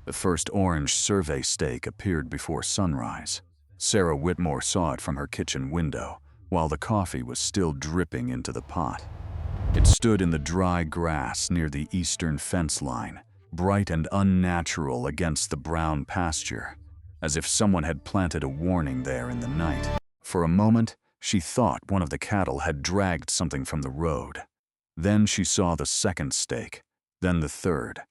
The first orange survey stake appeared before sunrise. Sarah Whitmore saw it from her kitchen window, while the coffee was still dripping into the pot. It stood in the dry grass near the eastern fence line, bright and unnatural against the brown pasture, as if someone had planted a warning there in the night. For a moment, she thought one of the cattle had dragged something from the road. Then she saw the second stake, then the third.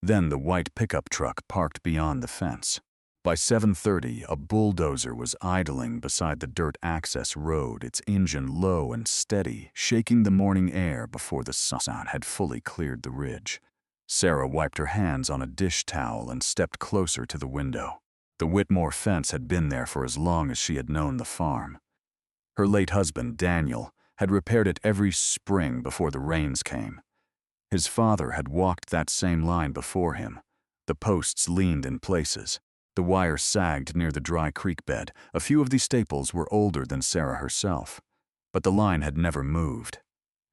Then the white pickup truck parked beyond the fence. By 7:30, a bulldozer was idling beside the dirt access road, its engine low and steady, shaking the morning air before the sun had fully cleared the ridge. Sarah wiped her hands on a dish towel and stepped closer to the window. The Whitmore fence had been there for as long as she had known the farm. Her late husband, Daniel, had repaired it every spring before the rains came. His father had walked that same line before him. The posts leaned in places. The wire sagged near the dry creek bed. A few of these staples were older than Sarah herself, but the line had never moved.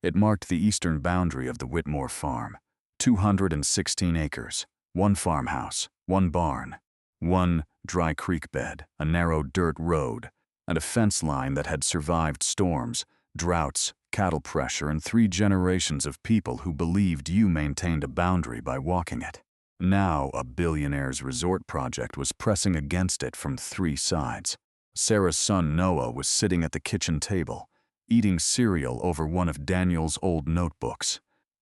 It marked the eastern boundary of the Whitmore farm. 216 acres, one farmhouse, one barn, one dry creek bed, a narrow dirt road, and a fence line that had survived storms, droughts, cattle pressure, and 3 generations of people who believed you maintained a boundary by walking it. Now, a Billionaire's resort project was pressing against it from 3 sides. Sarah's son Noah was sitting at the kitchen table, eating cereal over one of Daniel's old notebooks.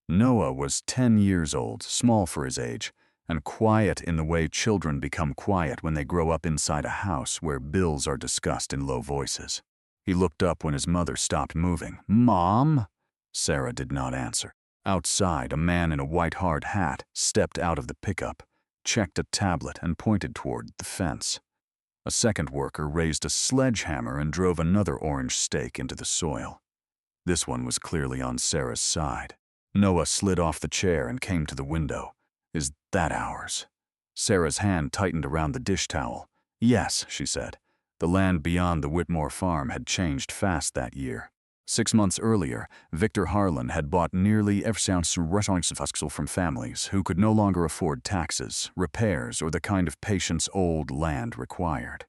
Noah was 10 years old, small for his age, and quiet in the way children become quiet when they grow up inside a house where bills are discussed in low voices. He looked up when his mother stopped moving. "Mom?" Sarah did not answer. Outside, a man in a white hard hat stepped out of the pickup, checked a tablet, and pointed toward the fence. A second worker raised a sledgehammer and drove another orange stake into the soil. This one was clearly on Sarah's side. Noah slid off the chair and came to the window. "Is that ours?" Sarah's hand tightened around the dish towel. "Yes," she said. The land beyond the Whitmore farm had changed fast that year. 6 months earlier, Victor Harlan had bought nearly every ounce of from families who could no longer afford taxes, repairs, or the kind of patience old land required.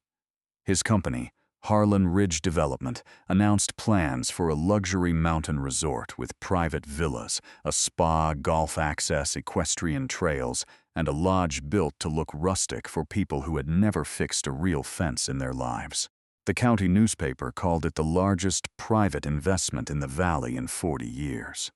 His company, Harlan Ridge Development, announced plans for a luxury mountain resort with private villas, a spa, golf access, equestrian trails, and a lodge built to look rustic for people who had never fixed a real fence in their lives. The county newspaper called it the largest private investment in the valley in 40 years.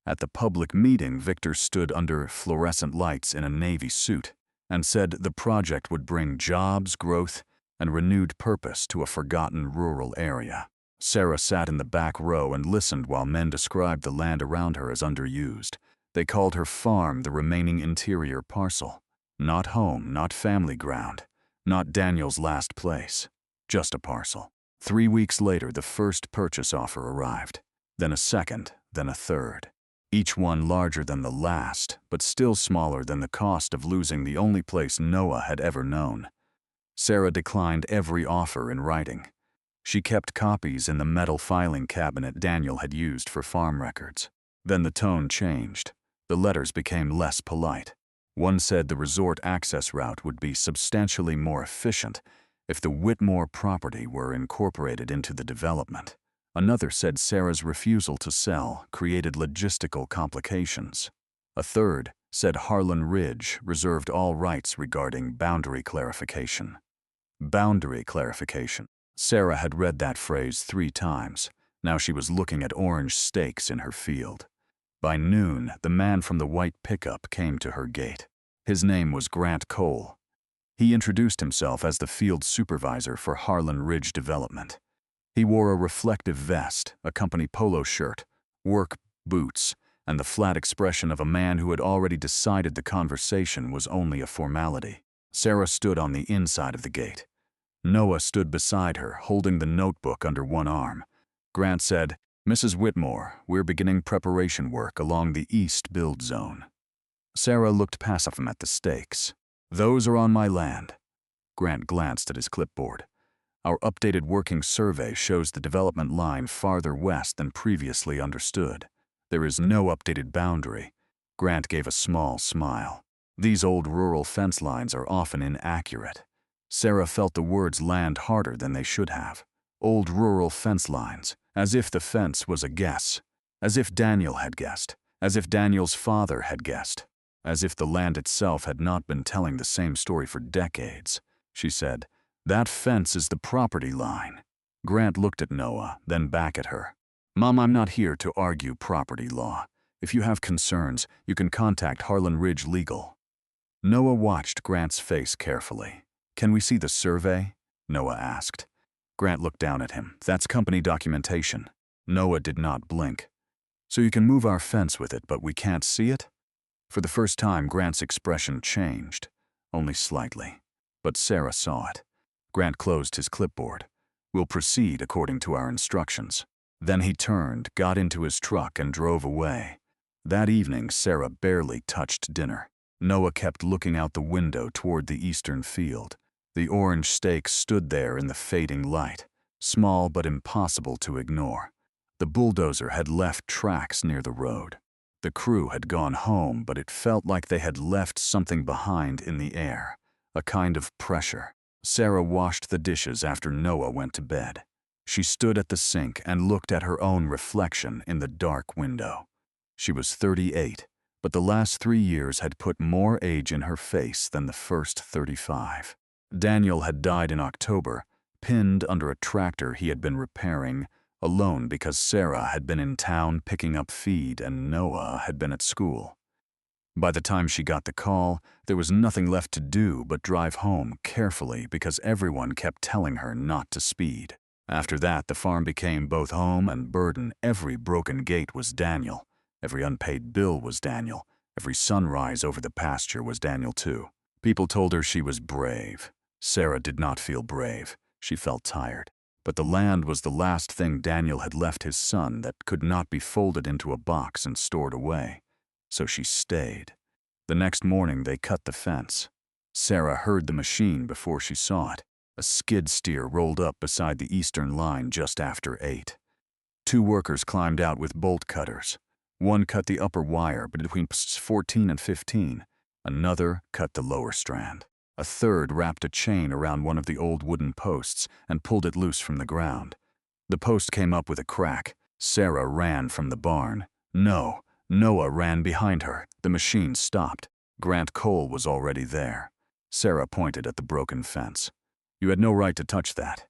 At the public meeting, Victor stood under fluorescent lights in a navy suit and said the project would bring jobs, growth, and renewed purpose to a forgotten rural area. Sarah sat in the back row and listened while men described the land around her as underused. They called her farm the remaining interior parcel. Not home, not family ground, not Daniel's last place. Just a parcel. 3 weeks later, the first purchase offer arrived. Then a second, then a third. Each one larger than the last, but still smaller than the cost of losing the only place Noah had ever known. Sarah declined every offer in writing. She kept copies in the metal filing cabinet Daniel had used for farm records. Then the tone changed. The letters became less polite. One said the resort access route would be substantially more efficient if the Whitmore property were incorporated into the development. Another said Sarah's refusal to sell created logistical complications. A third said Harlan Ridge reserved all rights regarding boundary clarification. Boundary clarification. Sarah had read that phrase 3 times. Now she was looking at orange stakes in her field. By noon, the man from the white pickup came to her gate. His name was Grant Cole. He introduced himself as the field supervisor for Harlan Ridge Development. He wore a reflective vest, a company polo shirt, work boots, and the flat expression of a man who had already decided the conversation was only a formality. Sarah stood on the inside of the gate. Noah stood beside her, holding the notebook under one arm. Grant said, "Mrs. Whitmore, we're beginning preparation work along the east build zone." Sarah looked past him at the stakes. "Those are on my land." Grant glanced at his clipboard. "Our updated working survey shows the development line farther west than previously understood. There is no updated boundary." Grant gave a small smile. These old rural fence lines are often inaccurate. Sarah felt the words land harder than they should have. Old rural fence lines, as if the fence was a guess, as if Daniel had guessed, as if Daniel's father had guessed, as if the land itself had not been telling the same story for decades. She said, "That fence is the property line." Grant looked at Noah, then back at her. "Mom, I'm not here to argue property law. If you have concerns, you can contact Harlan Ridge Legal." Noah watched Grant's face carefully. "Can we see the survey?" Noah asked. Grant looked down at him. "That's company documentation." Noah did not blink. "So you can move our fence with it, but we can't see it?" For the first time, Grant's expression changed, only slightly. But Sarah saw it. Grant closed his clipboard. "We'll proceed according to our instructions." Then he turned, got into his truck, and drove away. That evening, Sarah barely touched dinner. Noah kept looking out the window toward the eastern field. The orange stakes stood there in the fading light, small but impossible to ignore. The bulldozer had left tracks near the road. The crew had gone home, but it felt like they had left something behind in the air, a kind of pressure. Sarah washed the dishes after Noah went to bed. She stood at the sink and looked at her own reflection in the dark window. She was 38, but the last 3 years had put more age in her face than the first 35. Daniel had died in October, pinned under a tractor he had been repairing, alone because Sarah had been in town picking up feed and Noah had been at school. By the time she got the call, there was nothing left to do but drive home carefully because everyone kept telling her not to speed. After that, the farm became both home and burden. Every broken gate was Daniel. Every unpaid bill was Daniel. Every sunrise over the pasture was Daniel too. People told her she was brave. Sarah did not feel brave. She felt tired. But the land was the last thing Daniel had left his son that could not be folded into a box and stored away. So she stayed. The next morning they cut the fence. Sarah heard the machine before she saw it. A skid steer rolled up beside the eastern line just after 8. 2 workers climbed out with bolt cutters. One cut the upper wire between posts 14 and 15. Another cut the lower strand. A third wrapped a chain around one of the old wooden posts and pulled it loose from the ground. The post came up with a crack. Sarah ran from the barn. No, Noah ran behind her. The machine stopped. Grant Cole was already there. Sarah pointed at the broken fence. "You had no right to touch that."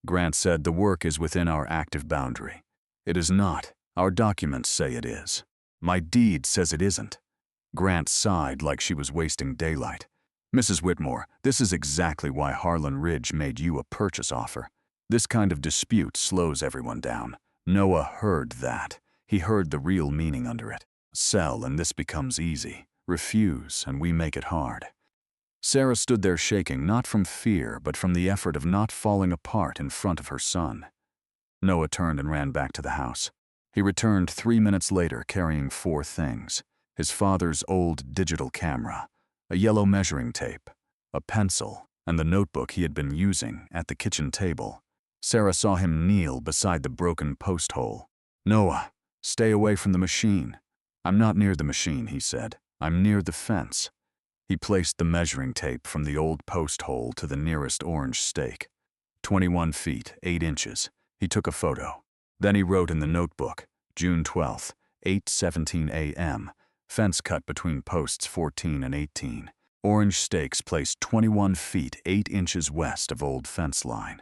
Grant said, "The work is within our active boundary." "It is not. Our documents say it is." "My deed says it isn't." Grant sighed like she was wasting daylight. "Mrs. Whitmore, this is exactly why Harlan Ridge made you a purchase offer. This kind of dispute slows everyone down." Noah heard that. He heard the real meaning under it. Sell and this becomes easy. Refuse and we make it hard. Sarah stood there shaking, not from fear, but from the effort of not falling apart in front of her son. Noah turned and ran back to the house. He returned 3 minutes later carrying 4 things: his father's old digital camera, a yellow measuring tape, a pencil, and the notebook he had been using at the kitchen table. Sarah saw him kneel beside the broken post hole. "Noah, stay away from the machine." "I'm not near the machine," he said. "I'm near the fence." He placed the measuring tape from the old post hole to the nearest orange stake. 21 feet, 8 inches. He took a photo. Then he wrote in the notebook, June 12th, 8:17 a.m., fence cut between posts 14 and 18. Orange stakes placed 21 feet, 8 inches west of old fence line.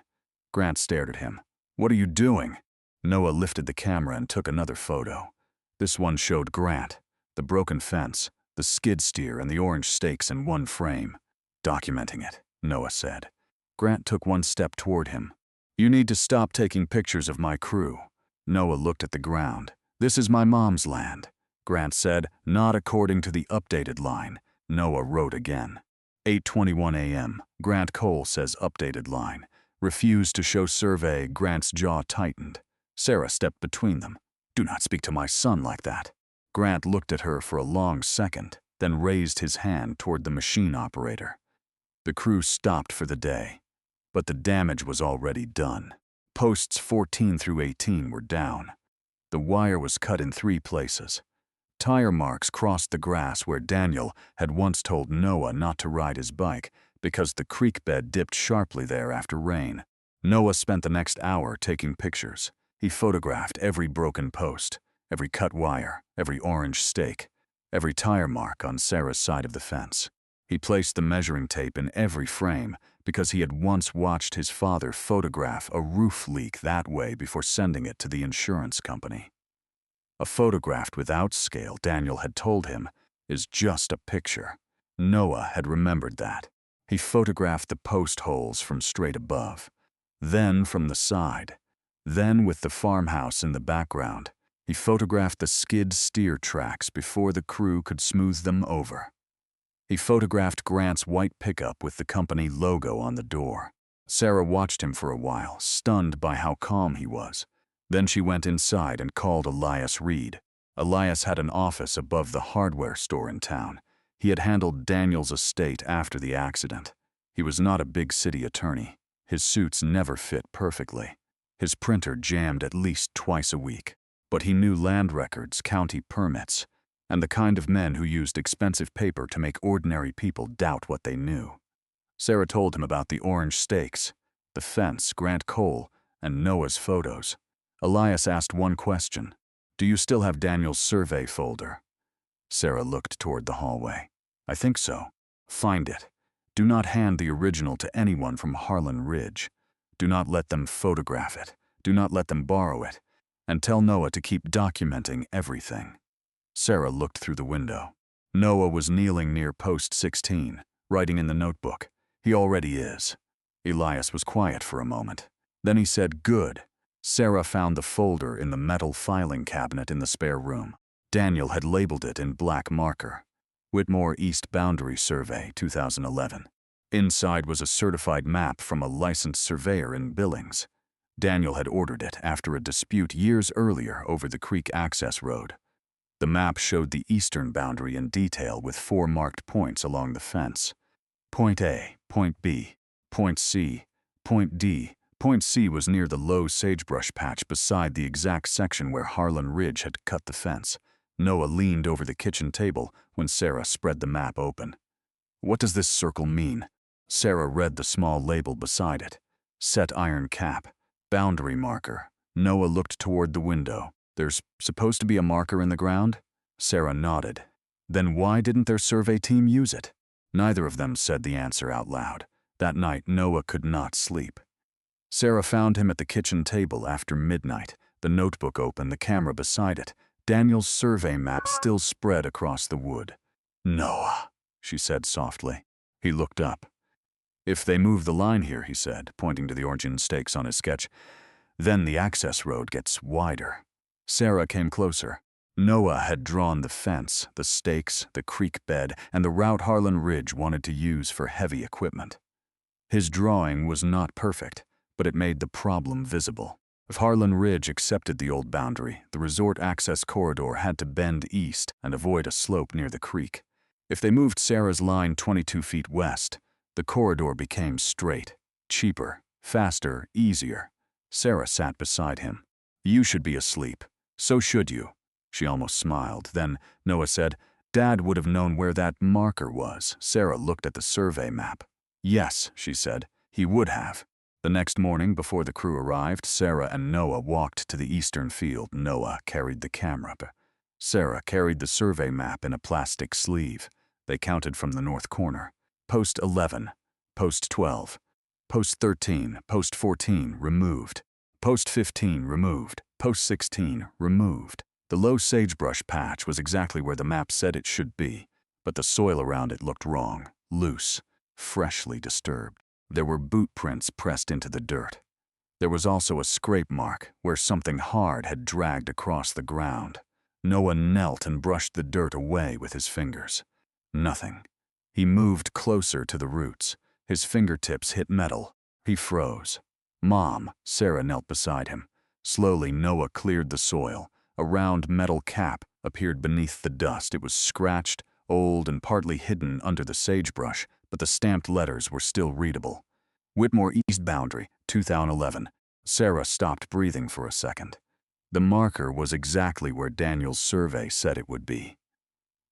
Grant stared at him. "What are you doing?" Noah lifted the camera and took another photo. This one showed Grant, the broken fence, the skid steer, and the orange stakes in one frame. "Documenting it," Noah said. Grant took 1 step toward him. "You need to stop taking pictures of my crew." Noah looked at the ground. "This is my mom's land." Grant said, "Not according to the updated line." Noah wrote again. 8:21 a.m. Grant Cole says updated line. Refused to show survey. Grant's jaw tightened. Sarah stepped between them. "Do not speak to my son like that." Grant looked at her for a long second, then raised his hand toward the machine operator. The crew stopped for the day, but the damage was already done. Posts 14 through 18 were down. The wire was cut in 3 places. Tire marks crossed the grass where Daniel had once told Noah not to ride his bike because the creek bed dipped sharply there after rain. Noah spent the next hour taking pictures. He photographed every broken post, every cut wire, every orange stake, every tire mark on Sarah's side of the fence. He placed the measuring tape in every frame because he had once watched his father photograph a roof leak that way before sending it to the insurance company. A photograph without scale, Daniel had told him, is just a picture. Noah had remembered that. He photographed the post holes from straight above, then from the side, then with the farmhouse in the background. He photographed the skid steer tracks before the crew could smooth them over. He photographed Grant's white pickup with the company logo on the door. Sarah watched him for a while, stunned by how calm he was. Then she went inside and called Elias Reed. Elias had an office above the hardware store in town. He had handled Daniel's estate after the accident. He was not a big city attorney. His suits never fit perfectly. His printer jammed at least twice a week. But he knew land records, county permits, and the kind of men who used expensive paper to make ordinary people doubt what they knew. Sarah told him about the orange stakes, the fence, Grant Cole, and Noah's photos. Elias asked one question. "Do you still have Daniel's survey folder?" Sarah looked toward the hallway. "I think so." "Find it. Do not hand the original to anyone from Harlan Ridge. Do not let them photograph it. Do not let them borrow it. And tell Noah to keep documenting everything." Sarah looked through the window. Noah was kneeling near post 16, writing in the notebook. "He already is." Elias was quiet for a moment. Then he said, "Good." Sarah found the folder in the metal filing cabinet in the spare room. Daniel had labeled it in black marker. Whitmore East Boundary Survey, 2011. Inside was a certified map from a licensed surveyor in Billings. Daniel had ordered it after a dispute years earlier over the creek access road. The map showed the eastern boundary in detail with 4 marked points along the fence. Point A, Point B, Point C, Point D. Point C was near the low sagebrush patch beside the exact section where Harlan Ridge had cut the fence. Noah leaned over the kitchen table when Sarah spread the map open. "What does this circle mean?" Sarah read the small label beside it. "Set iron cap. Boundary marker." Noah looked toward the window. "There's supposed to be a marker in the ground?" Sarah nodded. "Then why didn't their survey team use it?" Neither of them said the answer out loud. That night, Noah could not sleep. Sarah found him at the kitchen table after midnight, the notebook open, the camera beside it. Daniel's survey map still spread across the wood. "Noah," she said softly. He looked up. "If they move the line here," he said, pointing to the orange stakes on his sketch, "then the access road gets wider." Sarah came closer. Noah had drawn the fence, the stakes, the creek bed, and the route Harlan Ridge wanted to use for heavy equipment. His drawing was not perfect, but it made the problem visible. If Harlan Ridge accepted the old boundary, the resort access corridor had to bend east and avoid a slope near the creek. If they moved Sarah's line 22 feet west, the corridor became straight, cheaper, faster, easier. Sarah sat beside him. "You should be asleep. So should you." She almost smiled. Then Noah said, "Dad would have known where that marker was." Sarah looked at the survey map. "Yes," she said, "he would have." The next morning, before the crew arrived, Sarah and Noah walked to the eastern field. Noah carried the camera. Sarah carried the survey map in a plastic sleeve. They counted from the north corner. Post 11, Post 12, Post 13, Post 14, removed. Post 15, removed. Post 16, removed. The low sagebrush patch was exactly where the map said it should be, but the soil around it looked wrong, loose, freshly disturbed. There were boot prints pressed into the dirt. There was also a scrape mark where something hard had dragged across the ground. Noah knelt and brushed the dirt away with his fingers. Nothing. He moved closer to the roots. His fingertips hit metal. He froze. "Mom," Sarah knelt beside him. Slowly, Noah cleared the soil. A round metal cap appeared beneath the dust. It was scratched, old, and partly hidden under the sagebrush, but the stamped letters were still readable. "Whitmore East Boundary, 2011. Sarah stopped breathing for a second. The marker was exactly where Daniel's survey said it would be.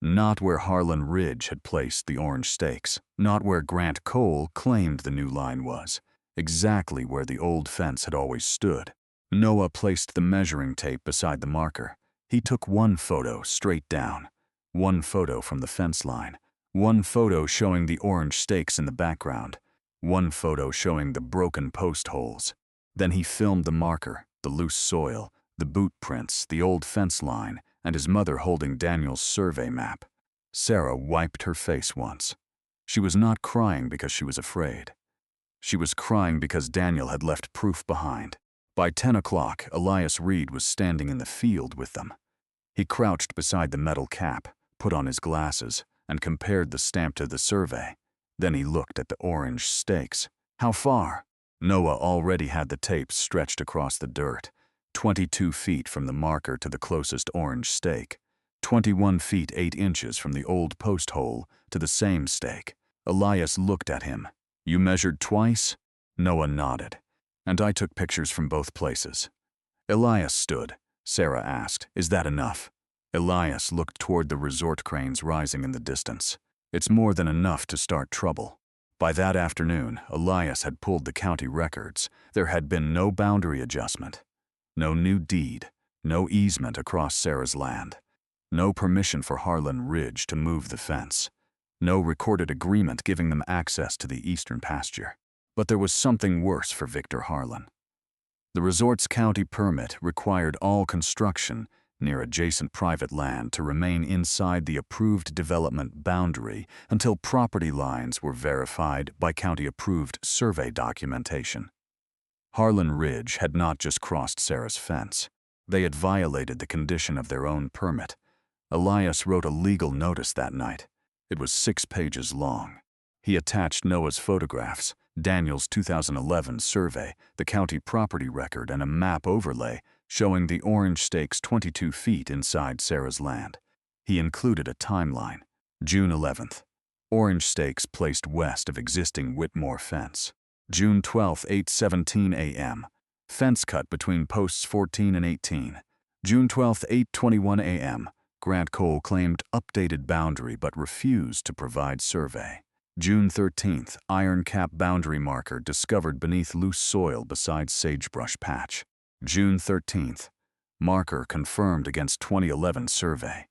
Not where Harlan Ridge had placed the orange stakes, not where Grant Cole claimed the new line was, exactly where the old fence had always stood. Noah placed the measuring tape beside the marker. He took one photo straight down, one photo from the fence line, one photo showing the orange stakes in the background, one photo showing the broken post holes. Then he filmed the marker, the loose soil, the boot prints, the old fence line, and his mother holding Daniel's survey map. Sarah wiped her face once. She was not crying because she was afraid. She was crying because Daniel had left proof behind. By 10 o'clock, Elias Reed was standing in the field with them. He crouched beside the metal cap, put on his glasses, and compared the stamp to the survey. Then he looked at the orange stakes. How far? Noah already had the tapes stretched across the dirt. 22 feet from the marker to the closest orange stake. 21 feet 8 inches from the old post hole to the same stake. Elias looked at him. You measured twice? Noah nodded. And I took pictures from both places. Elias stood. Sarah asked, is that enough? Elias looked toward the resort cranes rising in the distance. It's more than enough to start trouble. By that afternoon, Elias had pulled the county records. There had been no boundary adjustment, no new deed, no easement across Sarah's land, no permission for Harlan Ridge to move the fence, no recorded agreement giving them access to the eastern pasture. But there was something worse for Victor Harlan. The resort's county permit required all construction near adjacent private land to remain inside the approved development boundary until property lines were verified by county-approved survey documentation. Harlan Ridge had not just crossed Sarah's fence. They had violated the condition of their own permit. Elias wrote a legal notice that night. It was 6 pages long. He attached Noah's photographs, Daniel's 2011 survey, the county property record, and a map overlay showing the orange stakes 22 feet inside Sarah's land. He included a timeline. June 11th. Orange stakes placed west of existing Whitmore fence. June 12th, 8:17 a.m. Fence cut between posts 14 and 18. June 12th, 8:21 a.m. Grant Cole claimed updated boundary but refused to provide survey. June 13th, iron cap boundary marker discovered beneath loose soil beside sagebrush patch. June 13th, marker confirmed against 2011 survey.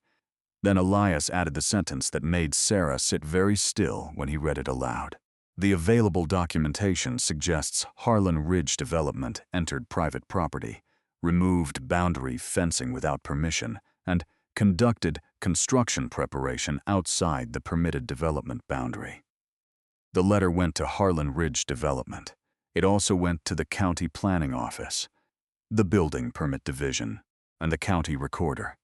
Then Elias added the sentence that made Sarah sit very still when he read it aloud. The available documentation suggests Harlan Ridge Development entered private property, removed boundary fencing without permission, and conducted construction preparation outside the permitted development boundary. The letter went to Harlan Ridge Development. It also went to the county planning office, the building permit division, and the county recorder.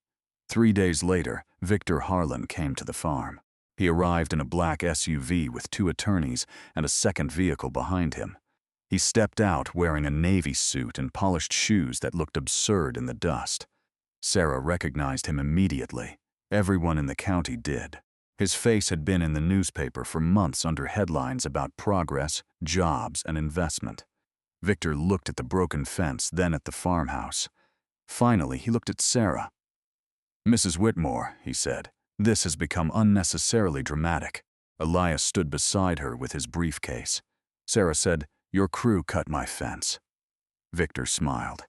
3 days later, Victor Harlan came to the farm. He arrived in a black SUV with 2 attorneys and a second vehicle behind him. He stepped out wearing a navy suit and polished shoes that looked absurd in the dust. Sarah recognized him immediately. Everyone in the county did. His face had been in the newspaper for months under headlines about progress, jobs, and investment. Victor looked at the broken fence, then at the farmhouse. Finally, he looked at Sarah. Mrs. Whitmore, he said, this has become unnecessarily dramatic. Elias stood beside her with his briefcase. Sarah said, your crew cut my fence. Victor smiled.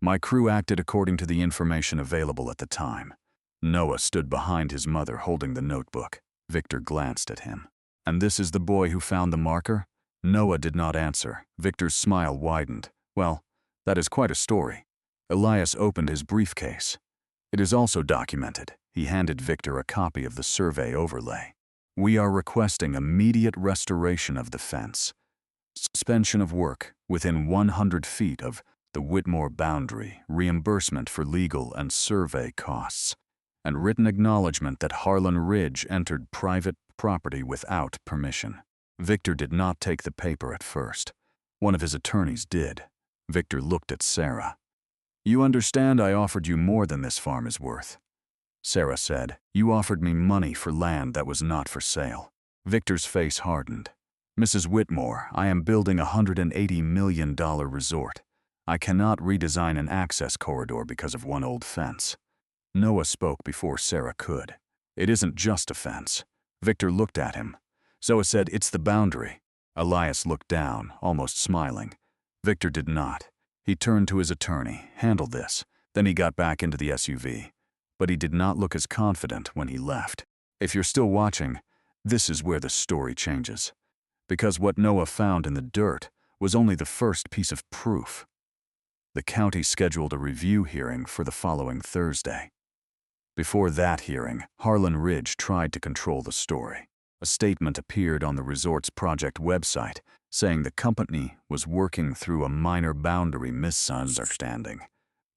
My crew acted according to the information available at the time. Noah stood behind his mother holding the notebook. Victor glanced at him. And this is the boy who found the marker? Noah did not answer. Victor's smile widened. Well, that is quite a story. Elias opened his briefcase. It is also documented. He handed Victor a copy of the survey overlay. We are requesting immediate restoration of the fence, suspension of work within 100 feet of the Whitmore boundary, reimbursement for legal and survey costs, and written acknowledgement that Harlan Ridge entered private property without permission. Victor did not take the paper at first. One of his attorneys did. Victor looked at Sarah. You understand I offered you more than this farm is worth. Sarah said, you offered me money for land that was not for sale. Victor's face hardened. Mrs. Whitmore, I am building a $180 million resort. I cannot redesign an access corridor because of one old fence. Noah spoke before Sarah could. It isn't just a fence. Victor looked at him. Zoe said, it's the boundary. Elias looked down, almost smiling. Victor did not. He turned to his attorney, handled this. Then he got back into the SUV. But he did not look as confident when he left. If you're still watching, this is where the story changes. Because what Noah found in the dirt was only the first piece of proof. The county scheduled a review hearing for the following Thursday. Before that hearing, Harlan Ridge tried to control the story. A statement appeared on the resort's project website saying the company was working through a minor boundary misunderstanding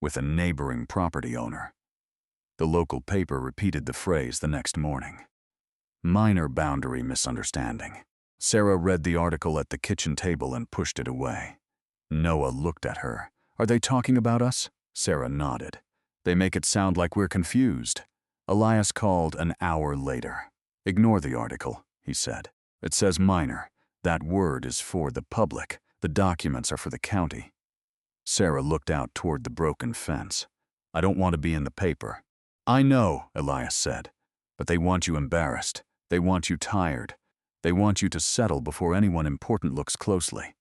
with a neighboring property owner. The local paper repeated the phrase the next morning. Minor boundary misunderstanding. Sarah read the article at the kitchen table and pushed it away. Noah looked at her. Are they talking about us? Sarah nodded. They make it sound like we're confused. Elias called an hour later. Ignore the article, he said. It says minor. That word is for the public. The documents are for the county. Sarah looked out toward the broken fence. I don't want to be in the paper. I know, Elias said. But they want you embarrassed. They want you tired. They want you to settle before anyone important looks closely.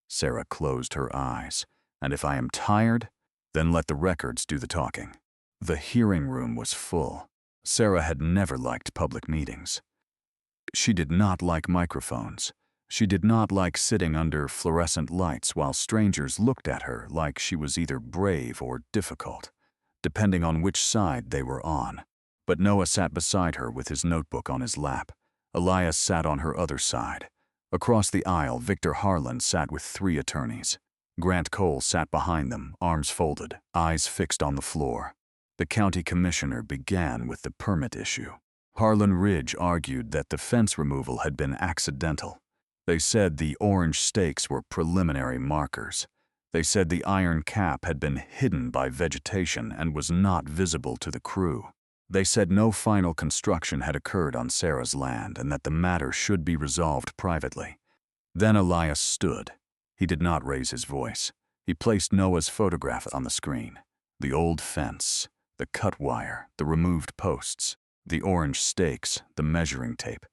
Sarah closed her eyes. And if I am tired, then let the records do the talking. The hearing room was full. Sarah had never liked public meetings. She did not like microphones. She did not like sitting under fluorescent lights while strangers looked at her like she was either brave or difficult, depending on which side they were on. But Noah sat beside her with his notebook on his lap. Elias sat on her other side. Across the aisle, Victor Harlan sat with 3 attorneys. Grant Cole sat behind them, arms folded, eyes fixed on the floor. The county commissioner began with the permit issue. Harlan Ridge argued that the fence removal had been accidental. They said the orange stakes were preliminary markers. They said the iron cap had been hidden by vegetation and was not visible to the crew. They said no final construction had occurred on Sarah's land and that the matter should be resolved privately. Then Elias stood. He did not raise his voice. He placed Noah's photograph on the screen. The old fence, the cut wire, the removed posts, the orange stakes, the measuring tape,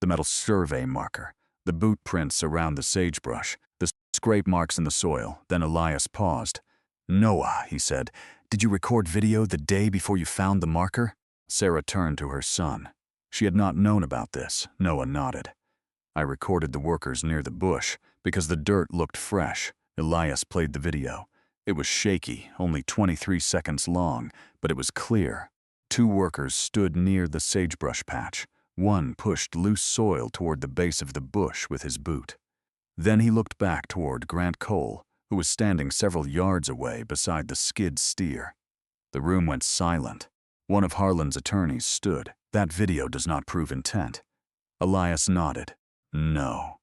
the metal survey marker, the boot prints around the sagebrush, the scrape marks in the soil. Then Elias paused. Noah, he said, did you record video the day before you found the marker? Sarah turned to her son. She had not known about this. Noah nodded. I recorded the workers near the bush because the dirt looked fresh. Elias played the video. It was shaky, only 23 seconds long, but it was clear. 2 workers stood near the sagebrush patch. One pushed loose soil toward the base of the bush with his boot. Then he looked back toward Grant Cole, who was standing several yards away beside the skid steer. The room went silent. One of Harlan's attorneys stood. That video does not prove intent. Elias nodded. No.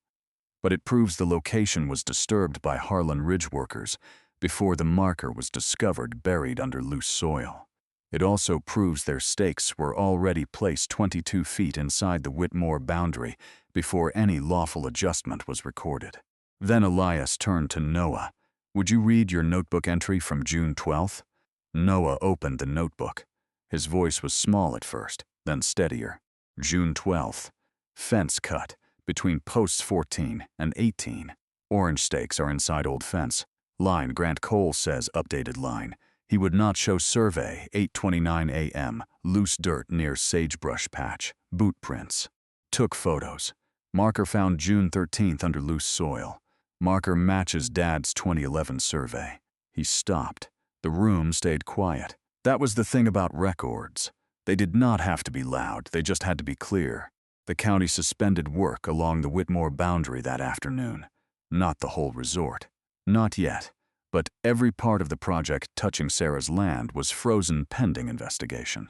But it proves the location was disturbed by Harlan Ridge workers before the marker was discovered buried under loose soil. It also proves their stakes were already placed 22 feet inside the Whitmore boundary before any lawful adjustment was recorded. Then Elias turned to Noah. Would you read your notebook entry from June 12th? Noah opened the notebook. His voice was small at first, then steadier. June 12th. Fence cut between posts 14 and 18. Orange stakes are inside old fence. Line Grant Cole says updated line. He would not show survey 8:29 a.m. Loose dirt near sagebrush patch. Boot prints. Took photos. Marker found June 13th under loose soil. Marker matches Dad's 2011 survey. He stopped. The room stayed quiet. That was the thing about records. They did not have to be loud, they just had to be clear. The county suspended work along the Whitmore boundary that afternoon. Not the whole resort. Not yet. But every part of the project touching Sarah's land was frozen pending investigation.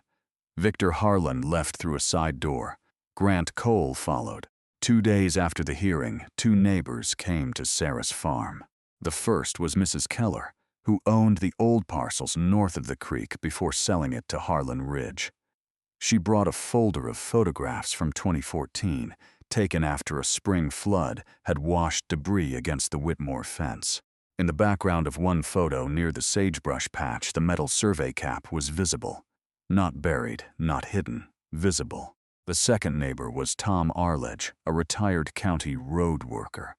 Victor Harlan left through a side door. Grant Cole followed. 2 days after the hearing, 2 neighbors came to Sarah's farm. The first was Mrs. Keller, who owned the old parcels north of the creek before selling it to Harlan Ridge. She brought a folder of photographs from 2014, taken after a spring flood had washed debris against the Whitmore fence. In the background of one photo near the sagebrush patch, the metal survey cap was visible. Not buried, not hidden, visible. The second neighbor was Tom Arledge, a retired county road worker.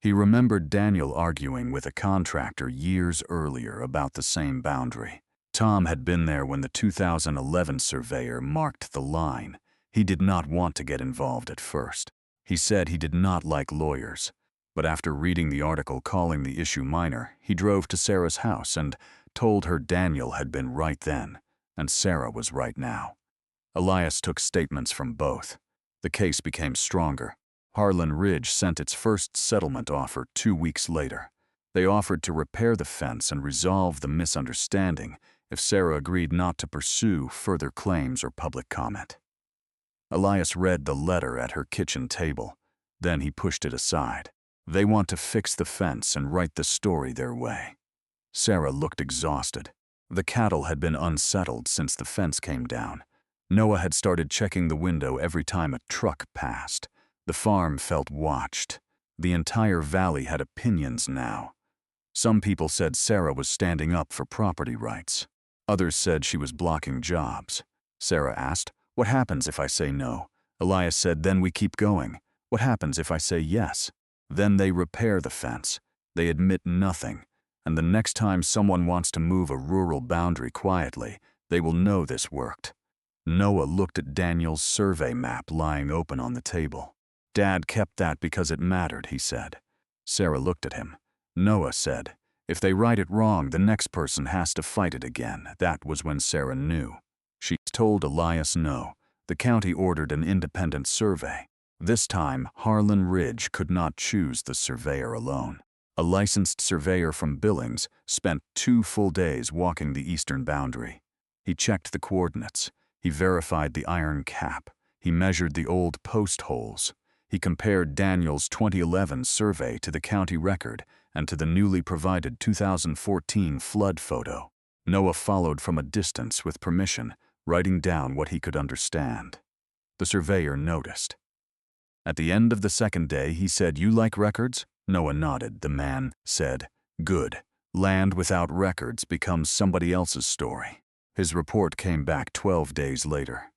He remembered Daniel arguing with a contractor years earlier about the same boundary. Tom had been there when the 2011 surveyor marked the line. He did not want to get involved at first. He said he did not like lawyers. But after reading the article calling the issue minor, he drove to Sarah's house and told her Daniel had been right then, and Sarah was right now. Elias took statements from both. The case became stronger. Harlan Ridge sent its first settlement offer 2 weeks later. They offered to repair the fence and resolve the misunderstanding if Sarah agreed not to pursue further claims or public comment. Elias read the letter at her kitchen table. Then he pushed it aside. They want to fix the fence and write the story their way. Sarah looked exhausted. The cattle had been unsettled since the fence came down. Noah had started checking the window every time a truck passed. The farm felt watched. The entire valley had opinions now. Some people said Sarah was standing up for property rights. Others said she was blocking jobs. Sarah asked, "What happens if I say no?" Elias said, "Then we keep going. What happens if I say yes?" Then they repair the fence. They admit nothing. And the next time someone wants to move a rural boundary quietly, they will know this worked. Noah looked at Daniel's survey map lying open on the table. "Dad kept that because it mattered," he said. Sarah looked at him. Noah said, "If they write it wrong, the next person has to fight it again." That was when Sarah knew. She told Elias no. The county ordered an independent survey. This time, Harlan Ridge could not choose the surveyor alone. A licensed surveyor from Billings spent 2 full days walking the eastern boundary. He checked the coordinates. He verified the iron cap. He measured the old post holes. He compared Daniel's 2011 survey to the county record and to the newly provided 2014 flood photo. Noah followed from a distance with permission, writing down what he could understand. The surveyor noticed. At the end of the second day, he said, "You like records?" Noah nodded. The man said, "Good. Land without records becomes somebody else's story." His report came back 12 days later.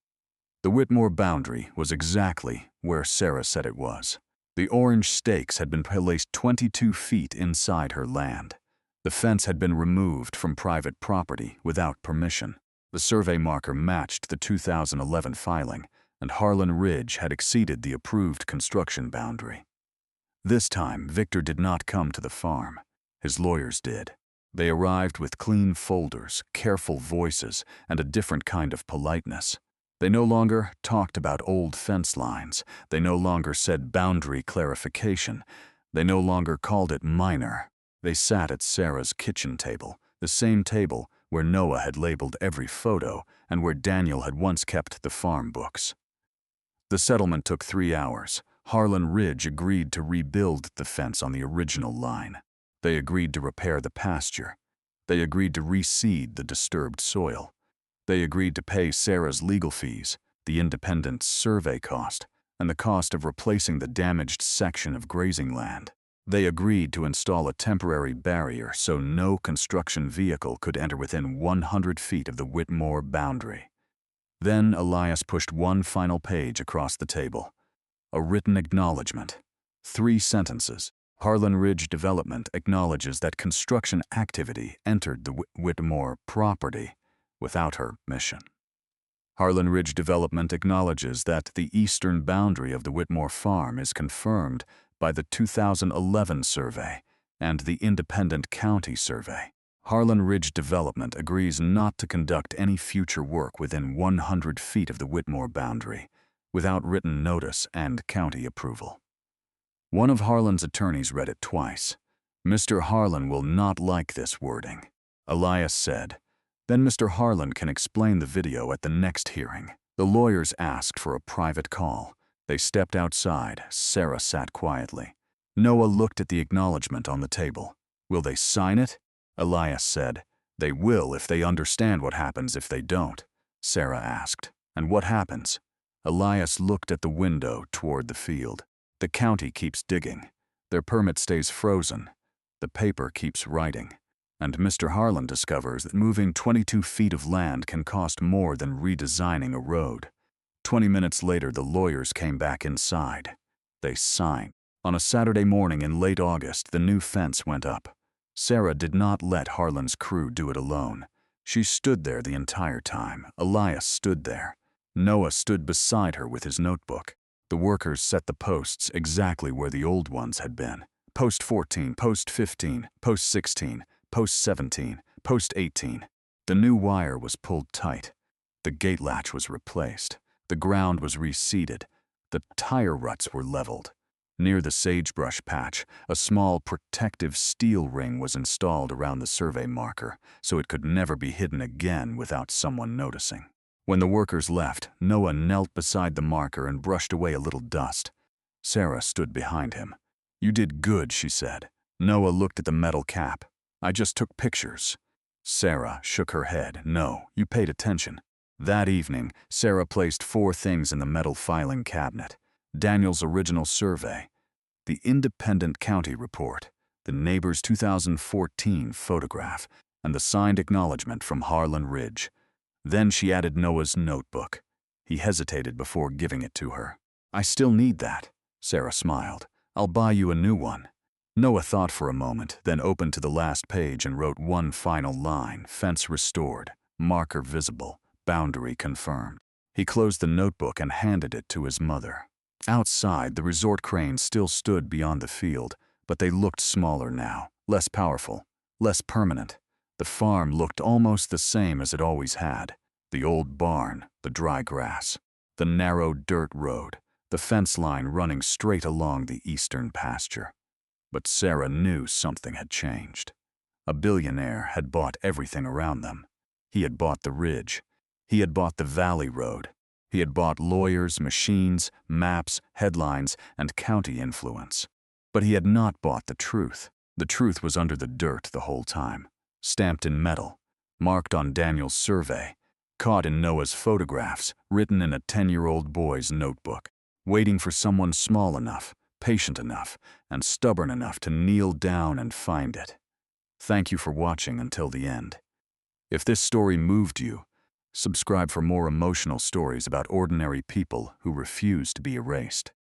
The Whitmore boundary was exactly where Sarah said it was. The orange stakes had been placed 22 feet inside her land. The fence had been removed from private property without permission. The survey marker matched the 2011 filing, and Harlan Ridge had exceeded the approved construction boundary. This time, Victor did not come to the farm. His lawyers did. They arrived with clean folders, careful voices, and a different kind of politeness. They no longer talked about old fence lines. They no longer said boundary clarification. They no longer called it minor. They sat at Sarah's kitchen table, the same table where Noah had labeled every photo and where Daniel had once kept the farm books. The settlement took 3 hours. Harlan Ridge agreed to rebuild the fence on the original line. They agreed to repair the pasture. They agreed to reseed the disturbed soil. They agreed to pay Sarah's legal fees, the independent survey cost, and the cost of replacing the damaged section of grazing land. They agreed to install a temporary barrier so no construction vehicle could enter within 100 feet of the Whitmore boundary. Then Elias pushed one final page across the table. A written acknowledgement. 3 sentences. Harlan Ridge Development acknowledges that construction activity entered the Whitmore property without her permission. Harlan Ridge Development acknowledges that the eastern boundary of the Whitmore farm is confirmed by the 2011 survey and the independent county survey. Harlan Ridge Development agrees not to conduct any future work within 100 feet of the Whitmore boundary without written notice and county approval. One of Harlan's attorneys read it twice. "Mr. Harlan will not like this wording," Elias said. "Then Mr. Harlan can explain the video at the next hearing." The lawyers asked for a private call. They stepped outside. Sarah sat quietly. Noah looked at the acknowledgement on the table. "Will they sign it?" Elias said. "They will if they understand what happens if they don't," Sarah asked. "And what happens?" Elias looked at the window toward the field. "The county keeps digging. Their permit stays frozen. The paper keeps writing, and Mr. Harlan discovers that moving 22 feet of land can cost more than redesigning a road. 20 minutes later, the lawyers came back inside. They signed. On a Saturday morning in late August, the new fence went up. Sarah did not let Harlan's crew do it alone. She stood there the entire time. Elias stood there. Noah stood beside her with his notebook. The workers set the posts exactly where the old ones had been. Post 14, post 15, post 16, post 17, post 18. The new wire was pulled tight. The gate latch was replaced. The ground was reseeded. The tire ruts were leveled. Near the sagebrush patch, a small protective steel ring was installed around the survey marker, so it could never be hidden again without someone noticing. When the workers left, Noah knelt beside the marker and brushed away a little dust. Sarah stood behind him. "You did good," she said. Noah looked at the metal cap. "I just took pictures." Sarah shook her head. "No, you paid attention." That evening, Sarah placed 4 things in the metal filing cabinet: Daniel's original survey, the independent county report, the neighbor's 2014 photograph, and the signed acknowledgement from Harlan Ridge. Then she added Noah's notebook. He hesitated before giving it to her. "I still need that." Sarah smiled. "I'll buy you a new one." Noah thought for a moment, then opened to the last page and wrote one final line: "Fence restored, marker visible, boundary confirmed." He closed the notebook and handed it to his mother. Outside, the resort cranes still stood beyond the field, but they looked smaller now, less powerful, less permanent. The farm looked almost the same as it always had. The old barn, the dry grass, the narrow dirt road, the fence line running straight along the eastern pasture. But Sarah knew something had changed. A billionaire had bought everything around them. He had bought the ridge. He had bought the valley road. He had bought lawyers, machines, maps, headlines, and county influence. But he had not bought the truth. The truth was under the dirt the whole time, stamped in metal, marked on Daniel's survey, caught in Noah's photographs, written in a 10-year-old boy's notebook, waiting for someone small enough, patient enough, and stubborn enough to kneel down and find it. Thank you for watching until the end. If this story moved you, subscribe for more emotional stories about ordinary people who refuse to be erased.